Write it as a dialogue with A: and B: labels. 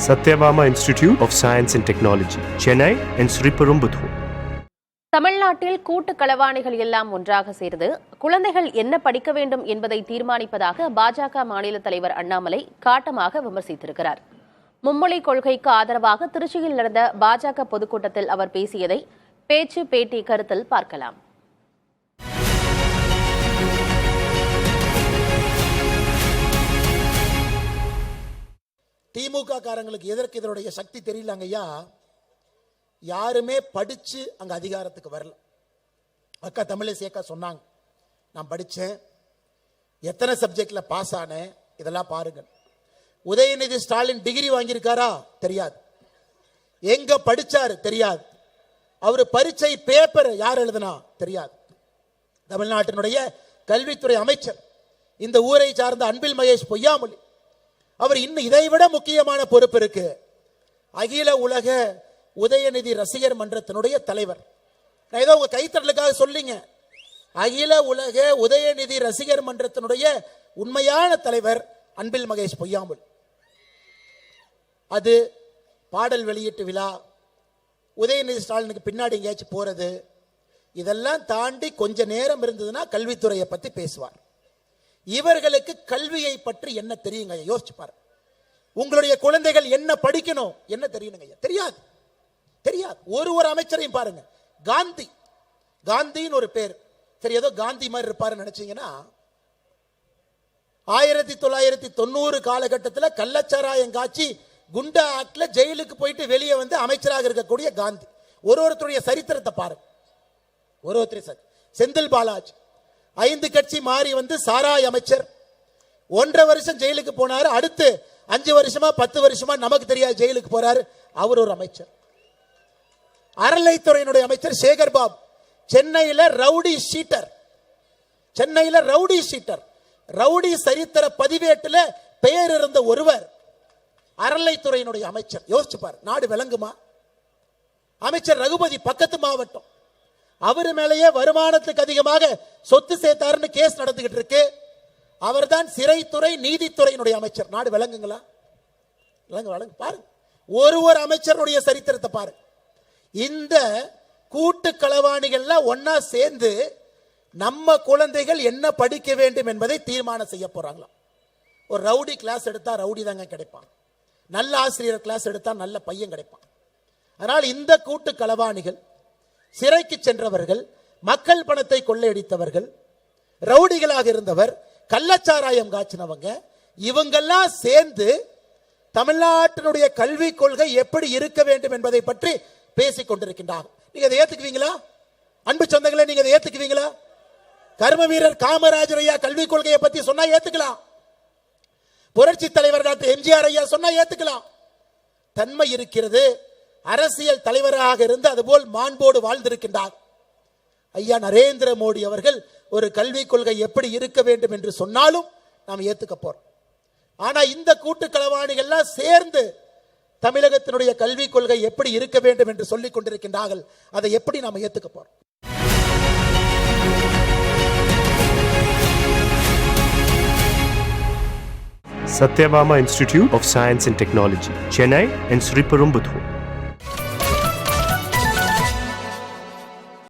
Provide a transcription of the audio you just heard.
A: Satyabama Institute of Science and Technology, Chennai and Sriperumbudur.
B: தமிழ்நாட்டில் கூட்டு களவாணிகள் எல்லாம் ஒன்றாக சேர்ந்து குழந்தைகள் என்ன படிக்க வேண்டும் என்பதை தீர்மானிப்பதாக பாஜக மாநில தலைவர் அண்ணாமலை காட்டமாக விமர்சித்திருக்கிறார். மும்மொழி கொள்கைக்கு ஆதரவாக திருச்சியில் நடந்த பாஜக பொதுக்கூட்டத்தில் அவர் பேசியதை பேச்சு பேட்டி கருத்தில் பார்க்கலாம்.
C: திமுக காரங்களுக்கு எதற்கு இதனுடைய சக்தி தெரியலங்க ஐயா. யாருமே படிச்சு அங்க அதிகாரத்துக்கு வரல. அக்கா தமிழிசை அக்கா சொன்னாங்க, நான் படித்தேன், எத்தனை சப்ஜெக்ட்ல பாஸ் ஆனேன், இதெல்லாம் பாருங்க. உதயநிதி ஸ்டாலின் டிகிரி வாங்கியிருக்காரா தெரியாது, எங்க படிச்சாரு தெரியாது, அவரு பரீட்சை பேப்பர் யார் எழுதுனா தெரியாது. தமிழ்நாட்டினுடைய கல்வித்துறை அமைச்சர் இந்த ஊரை சார்ந்த அன்பில் மகேஷ் பொய்யாமொழி, அவர் இன்னும் இதை விட முக்கியமான பொறுப்பு இருக்கு. அகில உலக உதயநிதி ரசிகர் மன்றத்தினுடைய தலைவர். நான் ஏதோ உங்க கைத்தறலுக்காக சொல்லிங்க, அகில உலக உதயநிதி ரசிகர் மன்றத்தினுடைய உண்மையான தலைவர் அன்பில் மகேஷ் பொய்யாமொழி. அது பாடல் வெளியீட்டு விழா, உதயநிதி ஸ்டாலினுக்கு பின்னாடி எங்கேயாச்சும் போறது, இதெல்லாம் தாண்டி கொஞ்ச நேரம் இருந்ததுன்னா கல்வித்துறையை பத்தி பேசுவார். இவர்களுக்கு கல்வியை பற்றி என்ன தெரியுங்க? யோசிச்சு பாரு. உங்களுடைய குழந்தைகள் என்ன படிக்கணும் என்ன தெரியணுங்க? தெரியாது, தெரியாது. ஒரு அமைச்சரையும் பாருங்க. காந்தி, காந்தின்னு ஒரு பேர், சரி ஏதோ காந்தி மாதிரி இருப்பாருன்னு நினைச்சீங்கன்னா, 1990 காலகட்டத்தில் கள்ளச்சாராயம் காட்சி குண்டா ஆக்ட்ல ஜெயிலுக்கு போயிட்டு வெளியே வந்து அமைச்சராக இருக்கக்கூடிய காந்தி. ஒருத்தருடைய சரித்திரத்தை பாருங்க. ஒருத்தர் செந்தில் பாலாஜி 5 கட்சி மாறி வந்து சாராய் அமைச்சர், 1.5 வருஷம் ஜெயிலுக்கு போனாரு. அடுத்து 5 வருஷமா 10 வருஷமா நமக்கு தெரியாது ஜெயிலுக்கு போறாரு. அவர் ஒரு அமைச்சர். அறநிலைத்துறையினுடைய அமைச்சர் சேகர் பாபு, சென்னையில ரவுடி ஷீட்டர், சென்னையில ரவுடி ஷீட்டர், ரவுடி சரித்திர பதிவேட்டில் பெயர் இருந்த ஒருவர் அறநிலைத்துறையினுடைய அமைச்சர். யோசிச்சு பாரு, நாடு விளங்குமா? அமைச்சர் ரகுபதி பக்கத்து மாவட்டம், அவர் மேலேயே வருமானத்துக்கு அதிகமாக சொத்து சேர்த்தாருன்னு கேஸ் நடந்துகிட்டு இருக்கு. அவர் தான் சிறைத்துறை நீதித்துறையினுடைய அமைச்சர். நாடு விளங்குங்களா? விளங்கு பாருங்க. ஒரு அமைச்சருடைய சரித்திரத்தை பாருங்க. இந்த கூட்டு களவாணிகள்லாம் ஒன்னா சேர்ந்து நம்ம குழந்தைகள் என்ன படிக்க வேண்டும் என்பதை தீர்மானம் செய்ய போறாங்களாம். ஒரு ரவுடி கிளாஸ் எடுத்தா ரவுடி தாங்க கிடைப்பான், நல்ல ஆசிரியர் கிளாஸ் எடுத்தா நல்ல பையன் கிடைப்பான். அதனால் இந்த கூட்டு களவாணிகள், சிறைக்கு சென்றவர்கள், மக்கள் பணத்தை கொள்ளையடித்தவர்கள், ரவுடிகளாக இருந்தவர், கள்ளச்சாராயம் காய்ச்சினவங்க, இவங்கெல்லாம் சேர்ந்து தமிழ்நாட்டினுடைய கல்வி கொள்கை எப்படி இருக்க வேண்டும் என்பதை பற்றி பேசிக் கொண்டிருக்கின்றார்கள். நீங்க அதை ஏத்துக்குவீங்களா? அன்பு சொந்தங்களே, நீங்க அதை ஏத்துக்குவீங்களா? கர்ம வீரர் காமராஜர் ஐயா கல்வி கொள்கையை பத்தி சொன்னா ஏத்துக்கலாம், புரட்சி தலைவர் டாக்டர் எம்ஜிஆர் ஐயா சொன்னா ஏத்துக்கலாம். தன்மை இருக்கிறது. அரசியல் தலைவராக இருந்து அதுபோல் மாண்போடு வாழ்ந்திருக்கின்றார் ஐயா நரேந்திர மோடி அவர்கள். ஒரு கல்விக் கொள்கை எப்படி இருக்க வேண்டும் என்று சொன்னாலும் நாம் ஏத்துக்க போறோம். ஆனா இந்த கூட்டு களவாணிகள்லாம் சேர்ந்து தமிழகத்தினுடைய கல்விக் கொள்கை எப்படி இருக்க வேண்டும் என்று சொல்லிக் கொண்டிருக்கின்றார்கள். அதை எப்படி நாம் ஏத்துக்க போறோம்?
A: Satyabama Institute of Science and Technology, Chennai and Sriperumbudur.